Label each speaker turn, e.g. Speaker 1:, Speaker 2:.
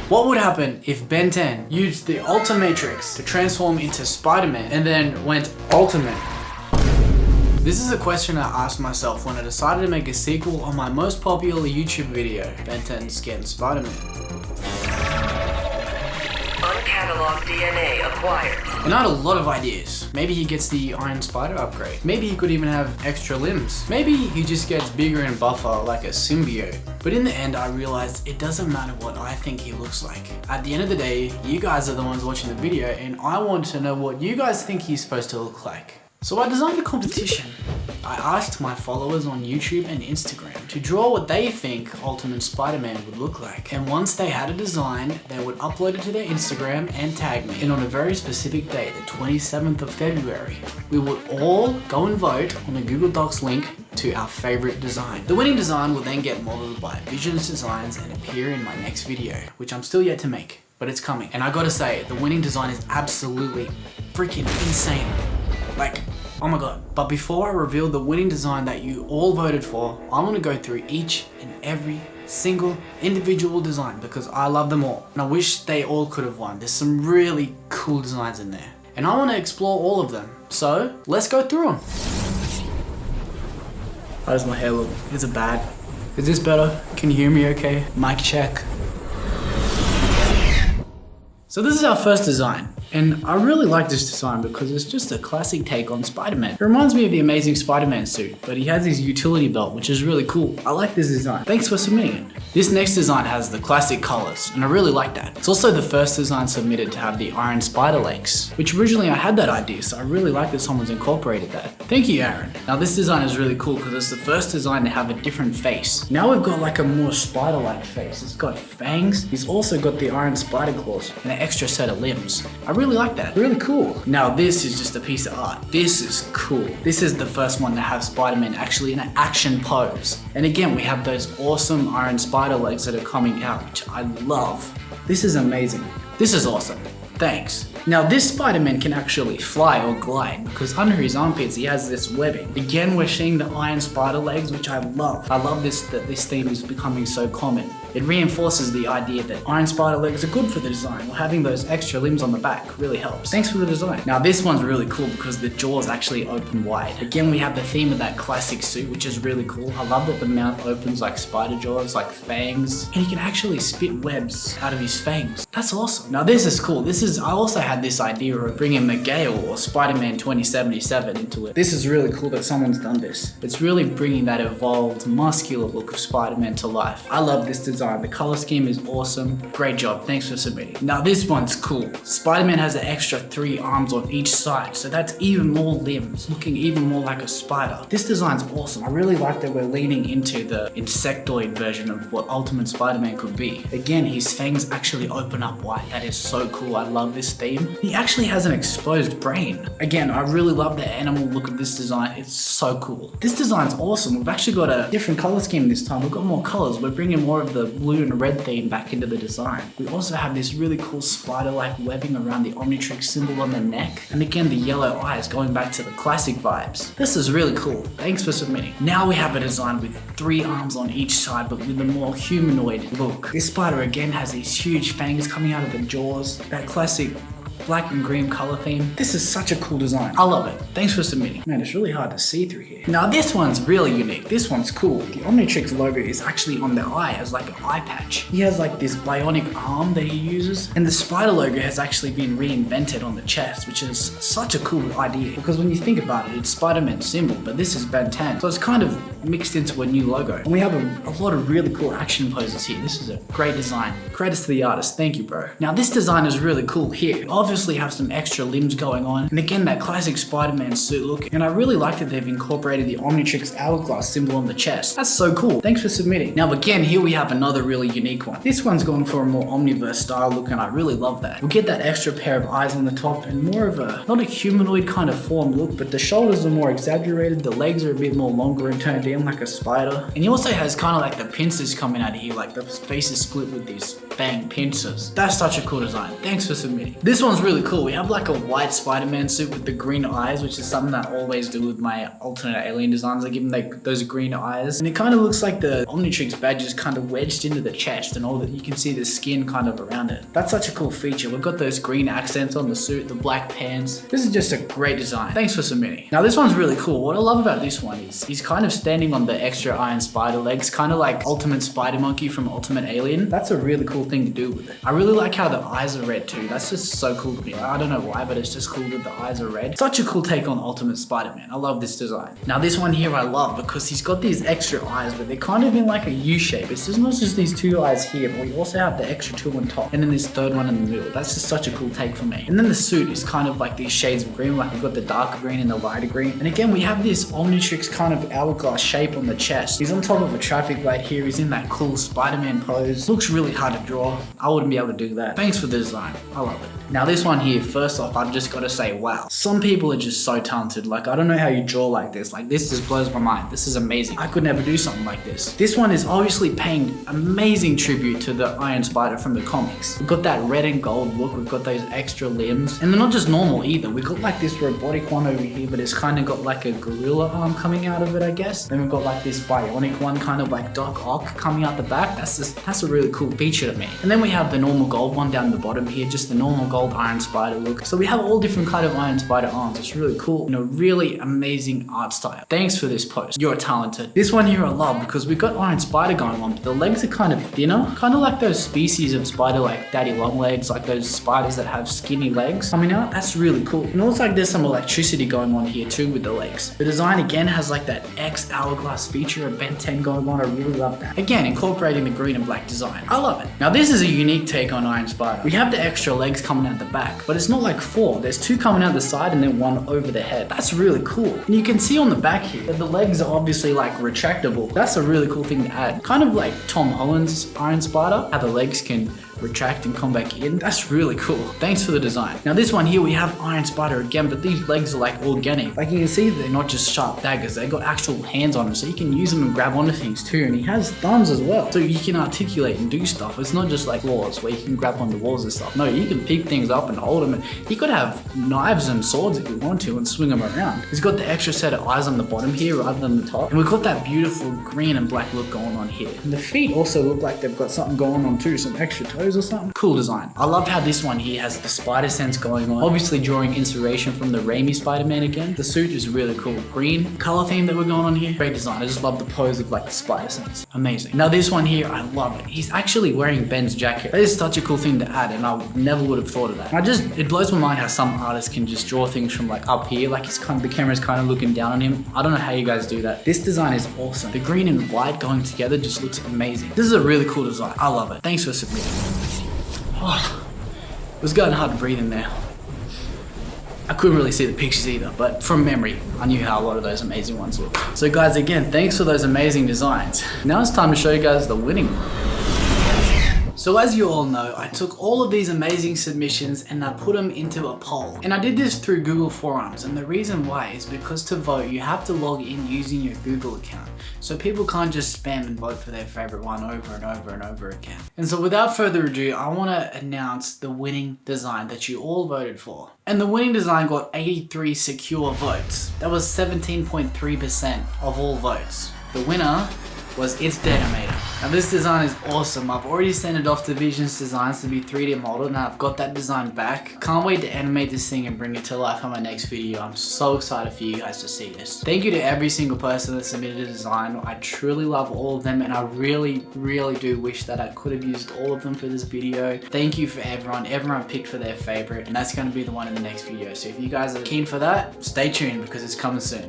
Speaker 1: What would happen if Ben 10 used the Ultimatrix to transform into Spider-Man and then went Ultimate? This is a question I asked myself when I decided to make a sequel on my most popular YouTube video, Ben 10's Getting Spider-Man.
Speaker 2: Uncatalogued DNA acquired.
Speaker 1: And I had a lot of ideas. Maybe he gets the Iron Spider upgrade. Maybe he could even have extra limbs. Maybe he just gets bigger and buffer like a symbiote. But in the end, I realized it doesn't matter what I think he looks like. At the end of the day, you guys are the ones watching the video and I want to know what you guys think he's supposed to look like. So I designed a competition. I asked my followers on YouTube and Instagram to draw what they think Ultimate Spider-Man would look like. And once they had a design, they would upload it to their Instagram and tag me. And on a very specific day, the 27th of February, we would all go and vote on the Google Docs link to our favorite design. The winning design will then get modeled by Visions Designs and appear in my next video, which I'm still yet to make, but it's coming. And I gotta say, the winning design is absolutely freaking insane. Like, oh my god. But before I reveal the winning design that you all voted for, I want to go through each and every single individual design because I love them all. And I wish they all could have won. There's some really cool designs in there. And I want to explore all of them. So, let's go through them. How does my hair look? Is it bad? Is this better? Can you hear me okay? Mic check. So this is our first design. And I really like this design because it's just a classic take on Spider-Man. It reminds me of the Amazing Spider-Man suit, but he has his utility belt, which is really cool. I like this design. Thanks for submitting it. This next design has the classic colors, and I really like that. It's also the first design submitted to have the Iron Spider legs, which originally I had that idea, so I really like that someone's incorporated that. Thank you, Aaron. Now this design is really cool because it's the first design to have a different face. Now we've got like a more spider-like face. It's got fangs. He's also got the Iron Spider claws and an extra set of limbs. I really like that. Really cool. Now this is just a piece of art. This is cool. This is the first one to have Spider-Man actually in an action pose. And again, we have those awesome Iron Spider legs that are coming out, which I love. This is amazing. This is awesome. Thanks. Now this Spider-Man can actually fly or glide because under his armpits he has this webbing. Again, we're seeing the Iron Spider legs, which I love. I love this, that this theme is becoming so common. It reinforces the idea that Iron Spider legs are good for the design, while having those extra limbs on the back really helps. Thanks for the design. Now this one's really cool because the jaws actually open wide. Again, we have the theme of that classic suit, which is really cool. I love that the mouth opens like spider jaws, like fangs, and he can actually spit webs out of his fangs. That's awesome. Now this is cool. I also had this idea of bringing McGale or Spider-Man 2077 into it. This is really cool that someone's done this. It's really bringing that evolved, muscular look of Spider-Man to life. I love this design. The color scheme is awesome. Great job. Thanks for submitting. Now this one's cool. Spider-Man has an extra 3 arms on each side, so that's even more limbs, looking even more like a spider. This design's awesome. I really like that we're leaning into the insectoid version of what Ultimate Spider-Man could be. Again, his fangs actually open up wide. That is so cool. I love this theme. He actually has an exposed brain. Again, I really love the animal look of this design. It's so cool. This design's awesome. We've actually got a different color scheme this time. We've got more colors. We're bringing more of the blue and red theme back into the design. We also have this really cool spider-like webbing around the Omnitrix symbol on the neck. And again, the yellow eyes going back to the classic vibes. This is really cool. Thanks for submitting. Now we have a design with 3 arms on each side, but with a more humanoid look. This spider again has these huge fangs coming out of the jaws. That classic black and green color theme. This is such a cool design. I love it. Thanks for submitting. Man, it's really hard to see through here. Now this one's really unique. This one's cool. The Omnitrix logo is actually on the eye as like an eye patch. He has like this bionic arm that he uses, and the spider logo has actually been reinvented on the chest, which is such a cool idea because when you think about it, it's Spider-Man's symbol, but this is Ben 10. So it's kind of mixed into a new logo. And we have a lot of really cool action poses here. This is a great design. Credits to the artist. Thank you, bro. Now this design is really cool here. Obviously have some extra limbs going on, and again that classic Spider-Man suit look, and I really like that they've incorporated the Omnitrix hourglass symbol on the chest. That's so cool. Thanks for submitting. Now again, here we have another really unique one. This one's going for a more Omniverse style look, and I really love that. We'll get that extra pair of eyes on the top and more of a, not a humanoid kind of form look, but the shoulders are more exaggerated, the legs are a bit more longer and turned in like a spider, and he also has kind of like the pincers coming out of here, like the face is split with these bang, pincers. That's such a cool design. Thanks for submitting. This one's really cool. We have like a white Spider-Man suit with the green eyes, which is something that I always do with my alternate alien designs. I give him like those green eyes. And it kind of looks like the Omnitrix badge is kind of wedged into the chest and all that. You can see the skin kind of around it. That's such a cool feature. We've got those green accents on the suit, the black pants. This is just a great design. Thanks for submitting. Now this one's really cool. What I love about this one is he's kind of standing on the extra Iron Spider legs, kind of like Ultimate Spider Monkey from Ultimate Alien. That's a really cool thing to do with it. I really like how the eyes are red too. That's just so cool to me. I don't know why, but it's just cool that the eyes are red. Such a cool take on Ultimate Spider-Man. I love this design. Now this one here I love because he's got these extra eyes, but they're kind of in like a U shape. It's just not just these two eyes here, but we also have the extra two on top and then this third one in the middle. That's just such a cool take for me. And then the suit is kind of like these shades of green, like we've got the darker green and the lighter green. And again, we have this Omnitrix kind of hourglass shape on the chest. He's on top of a traffic light here. He's in that cool Spider-Man pose. Looks really hard to draw. I wouldn't be able to do that. Thanks for the design. I love it. Now this one here, first off, I've just got to say, wow. Some people are just so talented. Like, I don't know how you draw like this. Like, this just blows my mind. This is amazing. I could never do something like this. This one is obviously paying amazing tribute to the Iron Spider from the comics. We've got that red and gold look. We've got those extra limbs. And they're not just normal either. We've got like this robotic one over here, but it's kind of got like a gorilla arm coming out of it, I guess. Then we've got like this bionic one, kind of like Doc Ock coming out the back. That's a really cool feature to me. And then we have the normal gold one down the bottom here, just the normal gold Iron Spider look. So we have all different kind of Iron Spider arms. It's really cool. You know, really amazing art style. Thanks for this post. You're talented. This one here I love because we've got Iron Spider going on, but the legs are kind of thinner, kind of like those species of spider like daddy long legs, like those spiders that have skinny legs coming out. That's really cool. And it looks like there's some electricity going on here too with the legs. The design again has like that X hourglass feature of Ben 10 going on. I really love that. Again, incorporating the green and black design. I love it. Now this is a unique take on Iron Spider. We have the extra legs coming out the back, but it's not like four. There's two coming out the side and then one over the head. That's really cool. And you can see on the back here that the legs are obviously like retractable. That's a really cool thing to add. Kind of like Tom Holland's Iron Spider, how the legs can retract and come back in. That's really cool. Thanks for the design. Now this one here, we have Iron Spider again, but these legs are like organic. Like you can see, they're not just sharp daggers. They got actual hands on them, so you can use them and grab onto things too. And he has thumbs as well, so you can articulate and do stuff. It's not just like claws where you can grab onto walls and stuff. No, you can pick things up and hold them. And he could have knives and swords if you want to and swing them around. He's got the extra set of eyes on the bottom here rather than the top. And we've got that beautiful green and black look going on here. And the feet also look like they've got something going on too, some extra toes or something. Cool design. I love how this one here has the spider sense going on. Obviously drawing inspiration from the Raimi Spider-Man again. The suit is really cool. Green color theme that we're going on here. Great design. I just love the pose of like the spider sense. Amazing. Now this one here, I love it. He's actually wearing Ben's jacket. That is such a cool thing to add, and I never would have thought of that. It blows my mind how some artists can just draw things from like up here, like the camera's kind of looking down on him. I don't know how you guys do that. This design is awesome. The green and white going together just looks amazing. This is a really cool design. I love it. Thanks for submitting. Oh, it was getting hard to breathe in there. I couldn't really see the pictures either, but from memory, I knew how a lot of those amazing ones look. So guys, again, thanks for those amazing designs. Now it's time to show you guys the winning one. So as you all know, I took all of these amazing submissions and I put them into a poll. And I did this through Google Forums, and the reason why is because to vote, you have to log in using your Google account. So people can't just spam and vote for their favorite one over and over and over again. And so without further ado, I want to announce the winning design that you all voted for. And the winning design got 83 secure votes. That was 17.3% of all votes. The winner was It's Detonator. Now this design is awesome. I've already sent it off to Visions Designs to be 3D modeled, and I've got that design back. Can't wait to animate this thing and bring it to life on my next video. I'm so excited for you guys to see this. Thank you to every single person that submitted a design. I truly love all of them, and I really do wish that I could have used all of them for this video. Thank you for everyone. Everyone picked for their favorite, and that's going to be the one in the next video. So if you guys are keen for that, stay tuned because it's coming soon.